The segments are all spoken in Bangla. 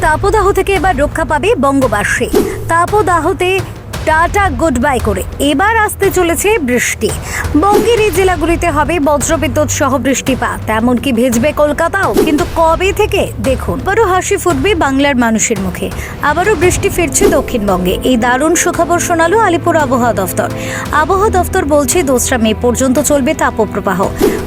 তাপদাহ থেকে এবার রক্ষা পাবে বঙ্গবাসী। তাপদাহতে টাটা গুড বাই করে এবার আসতে চলেছে বৃষ্টি। বঙ্গের এই জেলাগুলিতে হবে বজ্রবিদ্যুৎ সহ বৃষ্টিপাত, এমনকি ভিজবে কলকাতাও। কিন্তু কবে থেকে দেখুন, আবারও হাসি ফুটবে বাংলার মানুষের মুখে। আবারও বৃষ্টি ফিরছে দক্ষিণবঙ্গে। এই দারুণ সুখবর শোনালো আলিপুর আবহাওয়া দফতর। আবহাওয়া দফতর বলছে 2রা মে পর্যন্ত চলবে তাপপ্রবাহ।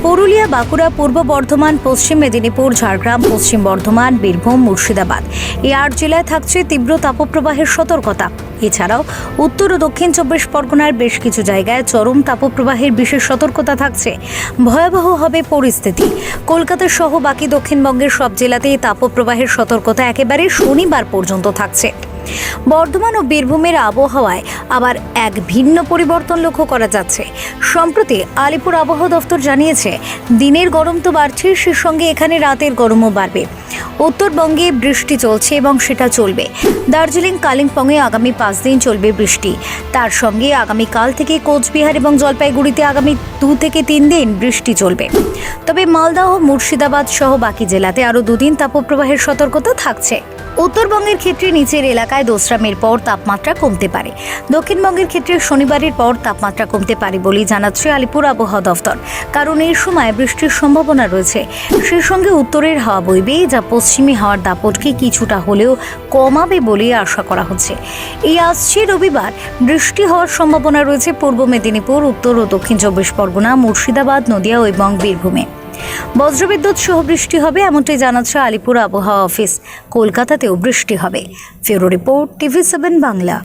পুরুলিয়া, বাঁকুড়া, পূর্ব বর্ধমান, পশ্চিম মেদিনীপুর, ঝাড়গ্রাম, পশ্চিম বর্ধমান, বীরভূম, মুর্শিদাবাদ এই 8 জেলায় থাকছে তীব্র তাপপ্রবাহের সতর্কতা। এছাড়াও উত্তর ও দক্ষিণ 24 পরগনার বেশ কিছু জায়গায় চরম তাপপ্রবাহের বিশেষ সতর্কতা থাকছে। ভয়াবহ হবে পরিস্থিতি। কলকাতা সহ বাকি দক্ষিণবঙ্গের সব জেলাতেই তাপপ্রবাহের সতর্কতা একেবারে শনিবার পর্যন্ত থাকছে। বর্ধমান ও বীরভূমের আবহাওয়ায় আবার এক ভিন্ন পরিবর্তন লক্ষ্য করা যাচ্ছে। সম্প্রতি আলিপুর আবহাওয়া দফতর জানিয়েছে, দিনের গরম তো বাড়ছে, সে সঙ্গে এখানে রাতের গরমও বাড়বে। উত্তরবঙ্গে বৃষ্টি চলছে এবং সেটা চলবে। দার্জিলিং, কালিম্পংয়ে আগামী 5 দিন চলবে বৃষ্টি। তার সঙ্গে আগামীকাল থেকে কোচবিহার এবং জলপাইগুড়িতে আগামী 2 থেকে 3 দিন বৃষ্টি চলবে। তবে মালদহ, মুর্শিদাবাদ সহ বাকি জেলাতে আরও 2 দিন তাপপ্রবাহের সতর্কতা থাকছে। উত্তরবঙ্গের ক্ষেত্রে নিচের এলাকায় 2রা মের পর তাপমাত্রা কমতে পারে। দক্ষিণবঙ্গের ক্ষেত্রে শনিবারের পর তাপমাত্রা কমতে পারে বলেই জানাচ্ছে আলিপুর আবহাওয়া দফতর। কারণ এই সময় বৃষ্টির সম্ভাবনা রয়েছে। সেই সঙ্গে উত্তরের হাওয়া বইবে, যা পশ্চিমী হাওয়ার দাপটকে কিছুটা হলেও কমাবে বলে আশা করা হচ্ছে। এই আসছে রবিবার বৃষ্টি হওয়ার সম্ভাবনা রয়েছে পূর্ব মেদিনীপুর, উত্তর ও দক্ষিণ 24 পরগনা, মুর্শিদাবাদ, নদিয়া এবং বীরভূমে। বজ্রবিদ্যুৎ সহ বৃষ্টি হবে এমনটাই জানাচ্ছে আলিপুর আবহাওয়া অফিস। কলকাতাতেও বৃষ্টি হবে। ফেরো রিপোর্ট, TV7 বাংলা।